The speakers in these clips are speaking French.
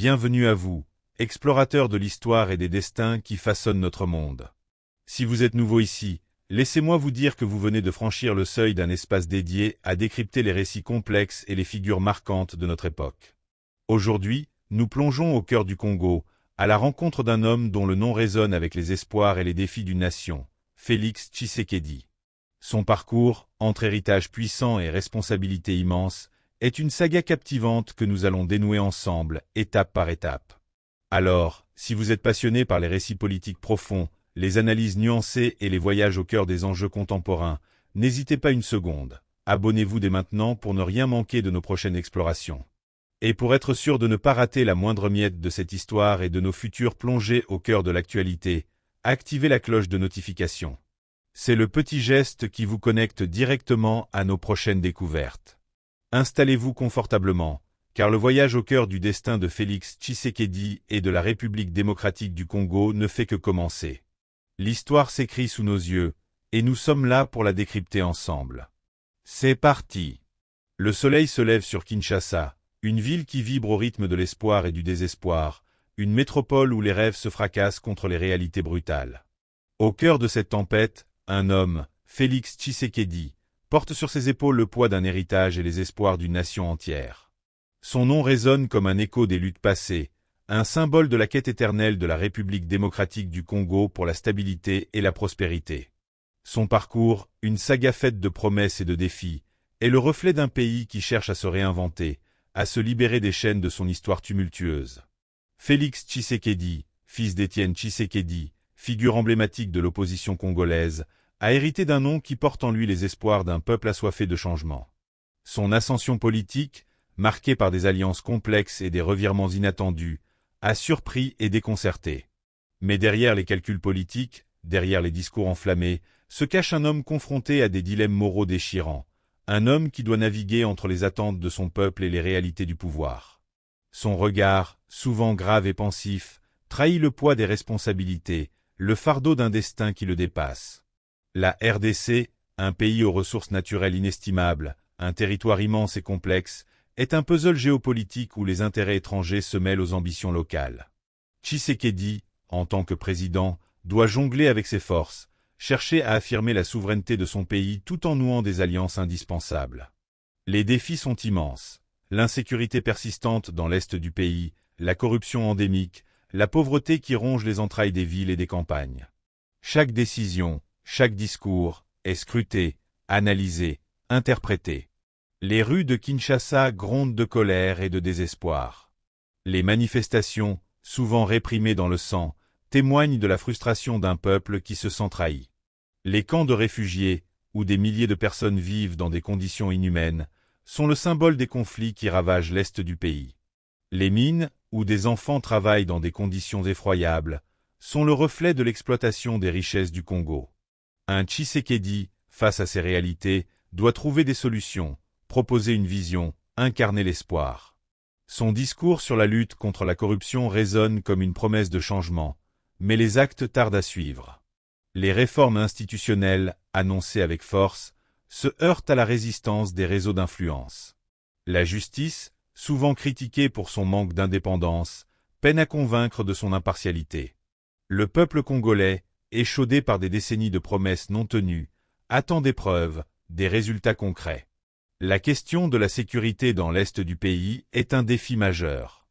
Bienvenue à vous, explorateurs de l'histoire et des destins qui façonnent notre monde. Si vous êtes nouveau ici, laissez-moi vous dire que vous venez de franchir le seuil d'un espace dédié à décrypter les récits complexes et les figures marquantes de notre époque. Aujourd'hui, nous plongeons au cœur du Congo, à la rencontre d'un homme dont le nom résonne avec les espoirs et les défis d'une nation, Félix Tshisekedi. Son parcours, entre héritage puissant et responsabilité immense, est une saga captivante que nous allons dénouer ensemble, étape par étape. Alors, si vous êtes passionné par les récits politiques profonds, les analyses nuancées et les voyages au cœur des enjeux contemporains, n'hésitez pas une seconde. Abonnez-vous dès maintenant pour ne rien manquer de nos prochaines explorations. Et pour être sûr de ne pas rater la moindre miette de cette histoire et de nos futures plongées au cœur de l'actualité, activez la cloche de notification. C'est le petit geste qui vous connecte directement à nos prochaines découvertes. Installez-vous confortablement, car le voyage au cœur du destin de Félix Tshisekedi et de la République démocratique du Congo ne fait que commencer. L'histoire s'écrit sous nos yeux, et nous sommes là pour la décrypter ensemble. C'est parti! Le soleil se lève sur Kinshasa, une ville qui vibre au rythme de l'espoir et du désespoir, une métropole où les rêves se fracassent contre les réalités brutales. Au cœur de cette tempête, un homme, Félix Tshisekedi, porte sur ses épaules le poids d'un héritage et les espoirs d'une nation entière. Son nom résonne comme un écho des luttes passées, un symbole de la quête éternelle de la République démocratique du Congo pour la stabilité et la prospérité. Son parcours, une saga faite de promesses et de défis, est le reflet d'un pays qui cherche à se réinventer, à se libérer des chaînes de son histoire tumultueuse. Félix Tshisekedi, fils d'Étienne Tshisekedi, figure emblématique de l'opposition congolaise, a hérité d'un nom qui porte en lui les espoirs d'un peuple assoiffé de changement. Son ascension politique, marquée par des alliances complexes et des revirements inattendus, a surpris et déconcerté. Mais derrière les calculs politiques, derrière les discours enflammés, se cache un homme confronté à des dilemmes moraux déchirants, un homme qui doit naviguer entre les attentes de son peuple et les réalités du pouvoir. Son regard, souvent grave et pensif, trahit le poids des responsabilités, le fardeau d'un destin qui le dépasse. La RDC, un pays aux ressources naturelles inestimables, un territoire immense et complexe, est un puzzle géopolitique où les intérêts étrangers se mêlent aux ambitions locales. Tshisekedi, en tant que président, doit jongler avec ses forces, chercher à affirmer la souveraineté de son pays tout en nouant des alliances indispensables. Les défis sont immenses. L'insécurité persistante dans l'est du pays, la corruption endémique, la pauvreté qui ronge les entrailles des villes et des campagnes. Chaque décision, chaque discours, est scruté, analysé, interprété. Les rues de Kinshasa grondent de colère et de désespoir. Les manifestations, souvent réprimées dans le sang, témoignent de la frustration d'un peuple qui se sent trahi. Les camps de réfugiés, où des milliers de personnes vivent dans des conditions inhumaines, sont le symbole des conflits qui ravagent l'est du pays. Les mines, où des enfants travaillent dans des conditions effroyables, sont le reflet de l'exploitation des richesses du Congo. Un Tshisekedi, face à ces réalités, doit trouver des solutions, proposer une vision, incarner l'espoir. Son discours sur la lutte contre la corruption résonne comme une promesse de changement, mais les actes tardent à suivre. Les réformes institutionnelles, annoncées avec force, se heurtent à la résistance des réseaux d'influence. La justice, souvent critiquée pour son manque d'indépendance, peine à convaincre de son impartialité. Le peuple congolais, échaudé par des décennies de promesses non tenues, attend des preuves, des résultats concrets. La question de la sécurité dans l'est du pays est un défi majeur.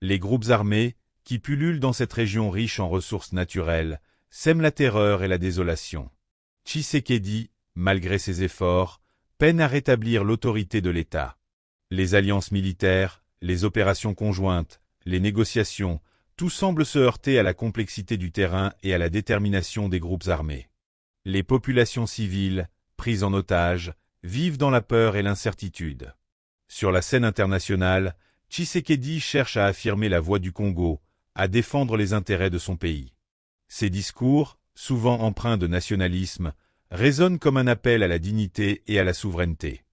Les groupes armés, qui pullulent dans cette région riche en ressources naturelles, sèment la terreur et la désolation. Tshisekedi, malgré ses efforts, peine à rétablir l'autorité de l'État. Les alliances militaires, les opérations conjointes, les négociations, tout semble se heurter à la complexité du terrain et à la détermination des groupes armés. Les populations civiles, prises en otage, vivent dans la peur et l'incertitude. Sur la scène internationale, Tshisekedi cherche à affirmer la voix du Congo, à défendre les intérêts de son pays. Ses discours, souvent empreints de nationalisme, résonnent comme un appel à la dignité et à la souveraineté.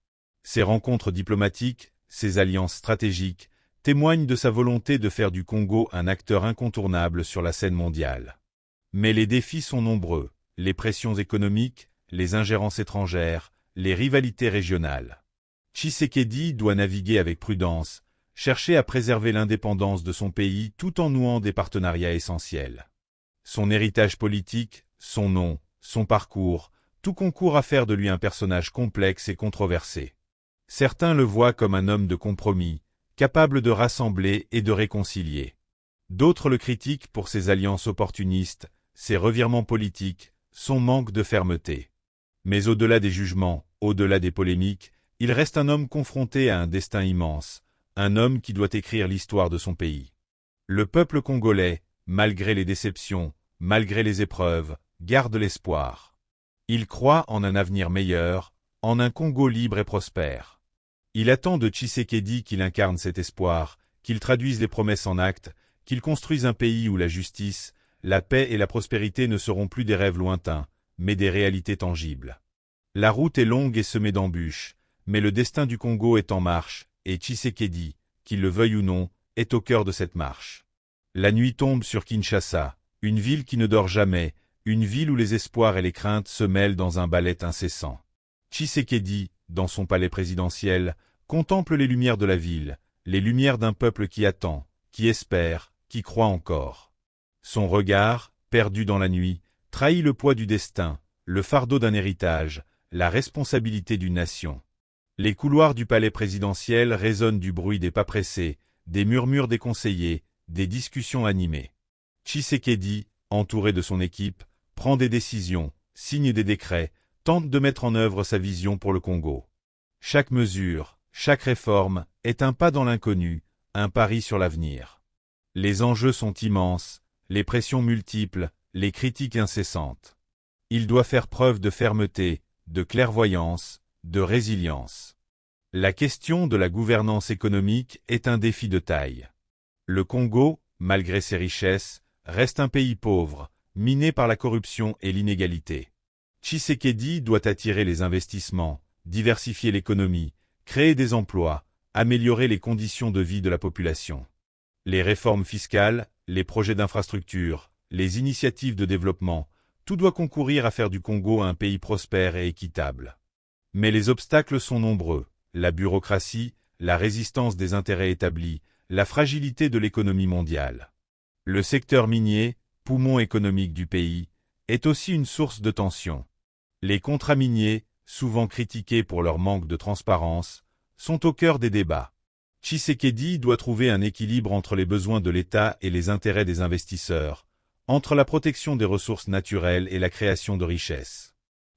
Ses rencontres diplomatiques, ses alliances stratégiques, témoignent de sa volonté de faire du Congo un acteur incontournable sur la scène mondiale. Mais les défis sont nombreux, les pressions économiques, les ingérences étrangères, les rivalités régionales. Tshisekedi doit naviguer avec prudence, cherchait à préserver l'indépendance de son pays tout en nouant des partenariats essentiels. Son héritage politique, son nom, son parcours, tout concourt à faire de lui un personnage complexe et controversé. Certains le voient comme un homme de compromis, capable de rassembler et de réconcilier. D'autres le critiquent pour ses alliances opportunistes, ses revirements politiques, son manque de fermeté. Mais au-delà des jugements, au-delà des polémiques, il reste un homme confronté à un destin immense, un homme qui doit écrire l'histoire de son pays. Le peuple congolais, malgré les déceptions, malgré les épreuves, garde l'espoir. Il croit en un avenir meilleur, en un Congo libre et prospère. Il attend de Tshisekedi qu'il incarne cet espoir, qu'il traduise les promesses en actes, qu'il construise un pays où la justice, la paix et la prospérité ne seront plus des rêves lointains, mais des réalités tangibles. La route est longue et semée d'embûches, mais le destin du Congo est en marche, et Tshisekedi, qu'il le veuille ou non, est au cœur de cette marche. La nuit tombe sur Kinshasa, une ville qui ne dort jamais, une ville où les espoirs et les craintes se mêlent dans un ballet incessant. Tshisekedi, dans son palais présidentiel, contemple les lumières de la ville, les lumières d'un peuple qui attend, qui espère, qui croit encore. Son regard, perdu dans la nuit, trahit le poids du destin, le fardeau d'un héritage, la responsabilité d'une nation. Les couloirs du palais présidentiel résonnent du bruit des pas pressés, des murmures des conseillers, des discussions animées. Tshisekedi, entouré de son équipe, prend des décisions, signe des décrets, tente de mettre en œuvre sa vision pour le Congo. Chaque mesure, chaque réforme, est un pas dans l'inconnu, un pari sur l'avenir. Les enjeux sont immenses, les pressions multiples, les critiques incessantes. Il doit faire preuve de fermeté, de clairvoyance, de résilience. La question de la gouvernance économique est un défi de taille. Le Congo, malgré ses richesses, reste un pays pauvre, miné par la corruption et l'inégalité. Tshisekedi doit attirer les investissements, diversifier l'économie, créer des emplois, améliorer les conditions de vie de la population. Les réformes fiscales, les projets d'infrastructure, les initiatives de développement, tout doit concourir à faire du Congo un pays prospère et équitable. Mais les obstacles sont nombreux, la bureaucratie, la résistance des intérêts établis, la fragilité de l'économie mondiale. Le secteur minier, poumon économique du pays, est aussi une source de tension. Les contrats miniers, souvent critiqués pour leur manque de transparence, sont au cœur des débats. Tshisekedi doit trouver un équilibre entre les besoins de l'État et les intérêts des investisseurs, entre la protection des ressources naturelles et la création de richesses.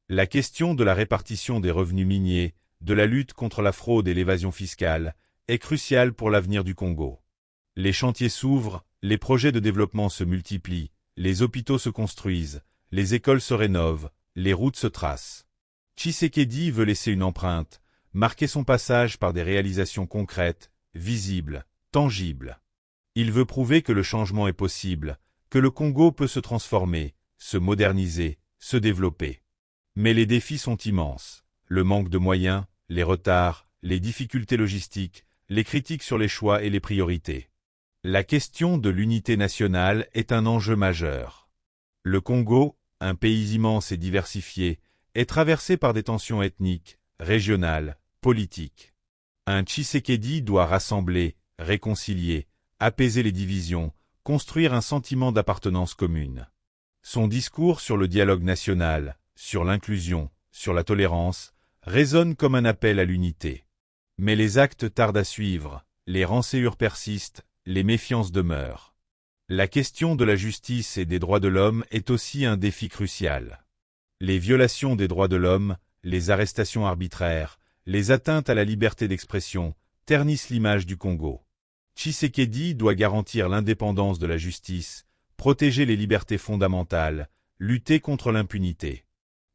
La question de la répartition des revenus miniers, de la lutte contre la fraude et l'évasion fiscale, est cruciale pour l'avenir du Congo. Les chantiers s'ouvrent, les projets de développement se multiplient, les hôpitaux se construisent, les écoles se rénovent, les routes se tracent. Tshisekedi veut laisser une empreinte, marquer son passage par des réalisations concrètes, visibles, tangibles. Il veut prouver que le changement est possible, que le Congo peut se transformer, se moderniser, se développer. Mais les défis sont immenses. Le manque de moyens, les retards, les difficultés logistiques, les critiques sur les choix et les priorités. La question de l'unité nationale est un enjeu majeur. Le Congo, un pays immense et diversifié, est traversé par des tensions ethniques, régionales, politiques. Un Tshisekedi doit rassembler, réconcilier, apaiser les divisions, construire un sentiment d'appartenance commune. Son discours sur le dialogue national, sur l'inclusion, sur la tolérance, résonne comme un appel à l'unité. Mais les actes tardent à suivre, les rancœurs persistent, les méfiances demeurent. La question de la justice et des droits de l'homme est aussi un défi crucial. Les violations des droits de l'homme, les arrestations arbitraires, les atteintes à la liberté d'expression, ternissent l'image du Congo. Tshisekedi doit garantir l'indépendance de la justice, protéger les libertés fondamentales, lutter contre l'impunité.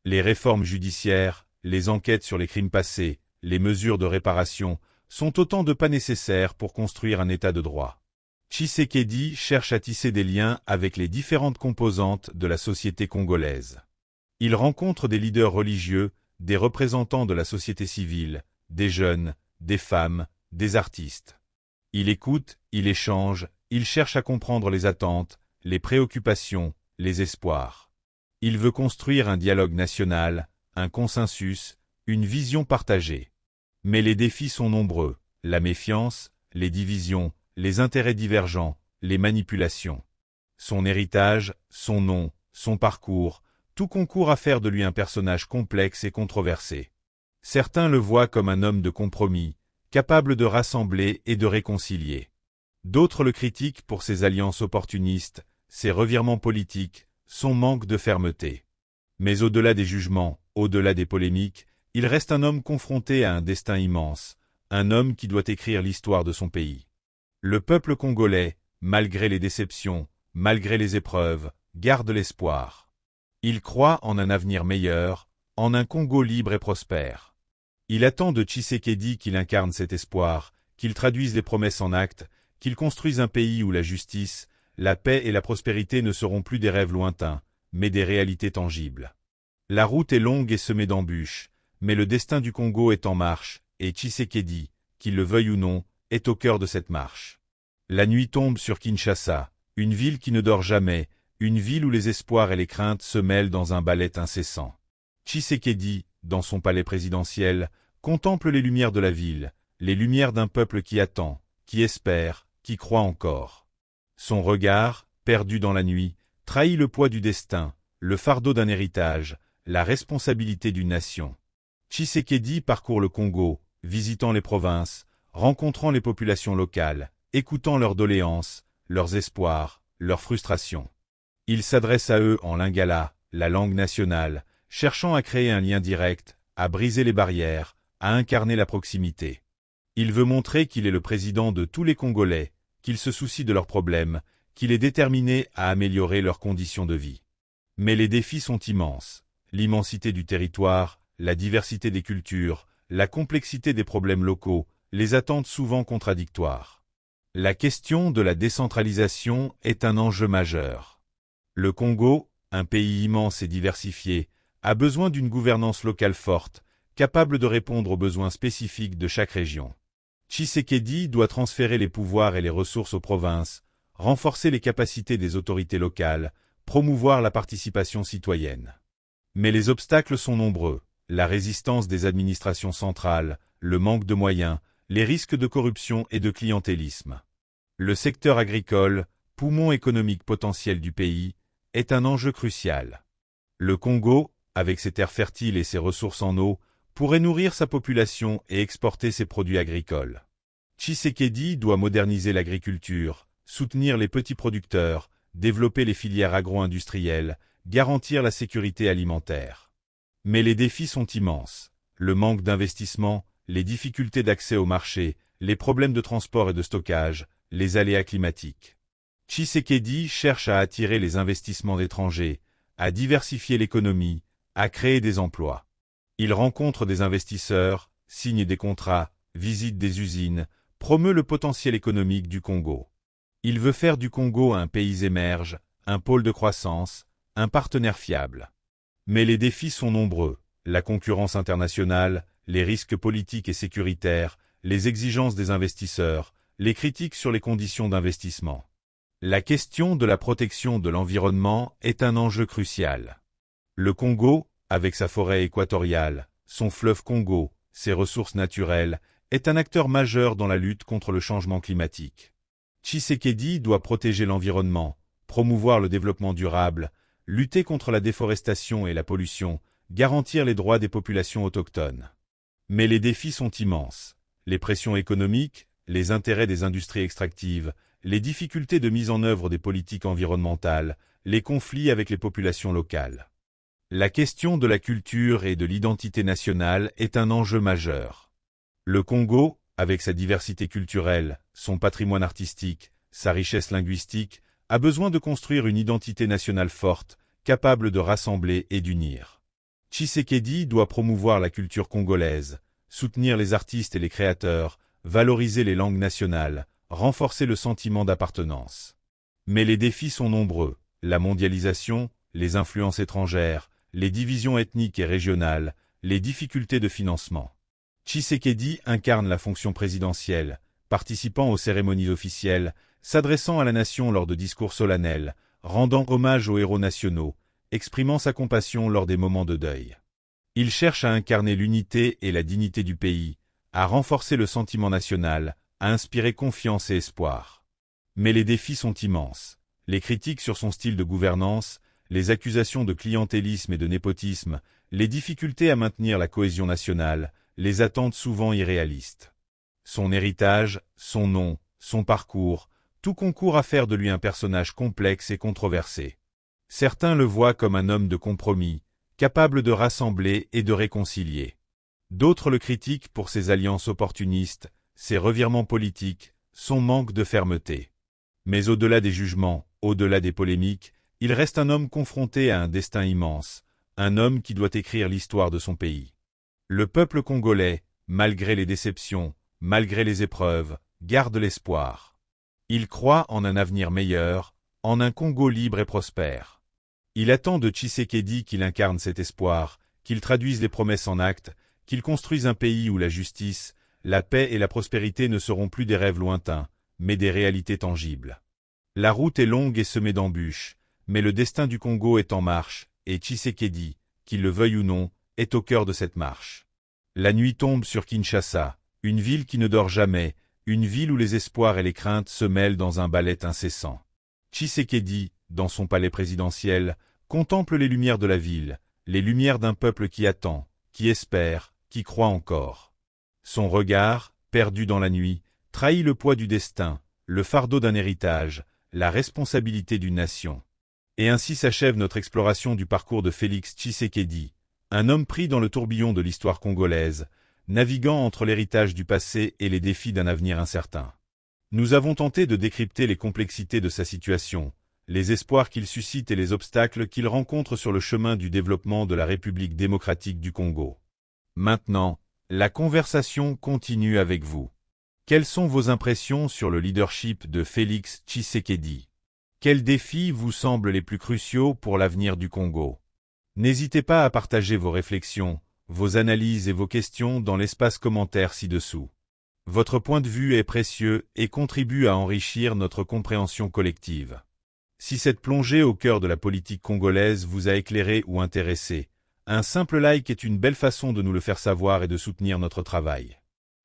Les réformes judiciaires, les enquêtes sur les crimes passés, les mesures de réparation, sont autant de pas nécessaires pour construire un état de droit. Tshisekedi cherche à tisser des liens avec les différentes composantes de la société congolaise. Il rencontre des leaders religieux, des représentants de la société civile, des jeunes, des femmes, des artistes. Il écoute, il échange, il cherche à comprendre les attentes, les préoccupations, les espoirs. Il veut construire un dialogue national, un consensus, une vision partagée. Mais les défis sont nombreux, la méfiance, les divisions, les intérêts divergents, les manipulations. Son héritage, son nom, son parcours, tout concourt à faire de lui un personnage complexe et controversé. Certains le voient comme un homme de compromis, capable de rassembler et de réconcilier. D'autres le critiquent pour ses alliances opportunistes, ses revirements politiques, son manque de fermeté. Mais au-delà des jugements, au-delà des polémiques, il reste un homme confronté à un destin immense, un homme qui doit écrire l'histoire de son pays. Le peuple congolais, malgré les déceptions, malgré les épreuves, garde l'espoir. Il croit en un avenir meilleur, en un Congo libre et prospère. Il attend de Tshisekedi qu'il incarne cet espoir, qu'il traduise les promesses en actes, qu'il construise un pays où la justice, la paix et la prospérité ne seront plus des rêves lointains, mais des réalités tangibles. La route est longue et semée d'embûches, mais le destin du Congo est en marche, et Tshisekedi, qu'il le veuille ou non, est au cœur de cette marche. La nuit tombe sur Kinshasa, une ville qui ne dort jamais, une ville où les espoirs et les craintes se mêlent dans un ballet incessant. Tshisekedi, dans son palais présidentiel, contemple les lumières de la ville, les lumières d'un peuple qui attend, qui espère, qui croit encore. Son regard, perdu dans la nuit, trahit le poids du destin, le fardeau d'un héritage, la responsabilité d'une nation. Tshisekedi parcourt le Congo, visitant les provinces, rencontrant les populations locales, écoutant leurs doléances, leurs espoirs, leurs frustrations. Il s'adresse à eux en lingala, la langue nationale, cherchant à créer un lien direct, à briser les barrières, à incarner la proximité. Il veut montrer qu'il est le président de tous les Congolais, qu'il se soucie de leurs problèmes, qu'il est déterminé à améliorer leurs conditions de vie. Mais les défis sont immenses. L'immensité du territoire, la diversité des cultures, la complexité des problèmes locaux, les attentes souvent contradictoires. La question de la décentralisation est un enjeu majeur. Le Congo, un pays immense et diversifié, a besoin d'une gouvernance locale forte, capable de répondre aux besoins spécifiques de chaque région. Tshisekedi doit transférer les pouvoirs et les ressources aux provinces, renforcer les capacités des autorités locales, promouvoir la participation citoyenne. Mais les obstacles sont nombreux, la résistance des administrations centrales, le manque de moyens, les risques de corruption et de clientélisme. Le secteur agricole, poumon économique potentiel du pays, est un enjeu crucial. Le Congo, avec ses terres fertiles et ses ressources en eau, pourrait nourrir sa population et exporter ses produits agricoles. Tshisekedi doit moderniser l'agriculture, soutenir les petits producteurs, développer les filières agro-industrielles, garantir la sécurité alimentaire. Mais les défis sont immenses. Le manque d'investissement, les difficultés d'accès au marché, les problèmes de transport et de stockage, les aléas climatiques. Tshisekedi cherche à attirer les investissements étrangers, à diversifier l'économie, à créer des emplois. Il rencontre des investisseurs, signe des contrats, visite des usines, promeut le potentiel économique du Congo. Il veut faire du Congo un pays émerge, un pôle de croissance, un partenaire fiable. Mais les défis sont nombreux, la concurrence internationale, les risques politiques et sécuritaires, les exigences des investisseurs, les critiques sur les conditions d'investissement. La question de la protection de l'environnement est un enjeu crucial. Le Congo, avec sa forêt équatoriale, son fleuve Congo, ses ressources naturelles, est un acteur majeur dans la lutte contre le changement climatique. Tshisekedi doit protéger l'environnement, promouvoir le développement durable, lutter contre la déforestation et la pollution, garantir les droits des populations autochtones. Mais les défis sont immenses. Les pressions économiques, les intérêts des industries extractives, les difficultés de mise en œuvre des politiques environnementales, les conflits avec les populations locales. La question de la culture et de l'identité nationale est un enjeu majeur. Le Congo, avec sa diversité culturelle, son patrimoine artistique, sa richesse linguistique, a besoin de construire une identité nationale forte, capable de rassembler et d'unir. Tshisekedi doit promouvoir la culture congolaise, soutenir les artistes et les créateurs, valoriser les langues nationales, renforcer le sentiment d'appartenance. Mais les défis sont nombreux, la mondialisation, les influences étrangères, les divisions ethniques et régionales, les difficultés de financement. Tshisekedi incarne la fonction présidentielle, participant aux cérémonies officielles, s'adressant à la nation lors de discours solennels, rendant hommage aux héros nationaux, exprimant sa compassion lors des moments de deuil. Il cherche à incarner l'unité et la dignité du pays, à renforcer le sentiment national, a inspiré confiance et espoir. Mais les défis sont immenses. Les critiques sur son style de gouvernance, les accusations de clientélisme et de népotisme, les difficultés à maintenir la cohésion nationale, les attentes souvent irréalistes. Son héritage, son nom, son parcours, tout concourt à faire de lui un personnage complexe et controversé. Certains le voient comme un homme de compromis, capable de rassembler et de réconcilier. D'autres le critiquent pour ses alliances opportunistes, ses revirements politiques, son manque de fermeté. Mais au-delà des jugements, au-delà des polémiques, il reste un homme confronté à un destin immense, un homme qui doit écrire l'histoire de son pays. Le peuple congolais, malgré les déceptions, malgré les épreuves, garde l'espoir. Il croit en un avenir meilleur, en un Congo libre et prospère. Il attend de Tshisekedi qu'il incarne cet espoir, qu'il traduise les promesses en actes, qu'il construise un pays où la justice, la paix et la prospérité ne seront plus des rêves lointains, mais des réalités tangibles. La route est longue et semée d'embûches, mais le destin du Congo est en marche, et Tshisekedi, qu'il le veuille ou non, est au cœur de cette marche. La nuit tombe sur Kinshasa, une ville qui ne dort jamais, une ville où les espoirs et les craintes se mêlent dans un ballet incessant. Tshisekedi, dans son palais présidentiel, contemple les lumières de la ville, les lumières d'un peuple qui attend, qui espère, qui croit encore. Son regard, perdu dans la nuit, trahit le poids du destin, le fardeau d'un héritage, la responsabilité d'une nation. Et ainsi s'achève notre exploration du parcours de Félix Tshisekedi, un homme pris dans le tourbillon de l'histoire congolaise, naviguant entre l'héritage du passé et les défis d'un avenir incertain. Nous avons tenté de décrypter les complexités de sa situation, les espoirs qu'il suscite et les obstacles qu'il rencontre sur le chemin du développement de la République démocratique du Congo. Maintenant, la conversation continue avec vous. Quelles sont vos impressions sur le leadership de Félix Tshisekedi? Quels défis vous semblent les plus cruciaux pour l'avenir du Congo? N'hésitez pas à partager vos réflexions, vos analyses et vos questions dans l'espace commentaire ci-dessous. Votre point de vue est précieux et contribue à enrichir notre compréhension collective. Si cette plongée au cœur de la politique congolaise vous a éclairé ou intéressé, un simple like est une belle façon de nous le faire savoir et de soutenir notre travail.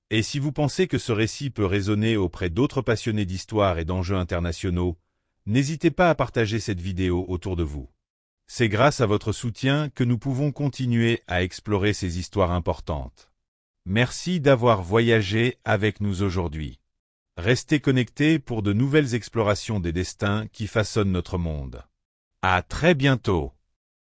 Et si vous pensez que ce récit peut résonner auprès d'autres passionnés d'histoire et d'enjeux internationaux, n'hésitez pas à partager cette vidéo autour de vous. C'est grâce à votre soutien que nous pouvons continuer à explorer ces histoires importantes. Merci d'avoir voyagé avec nous aujourd'hui. Restez connectés pour de nouvelles explorations des destins qui façonnent notre monde. À très bientôt.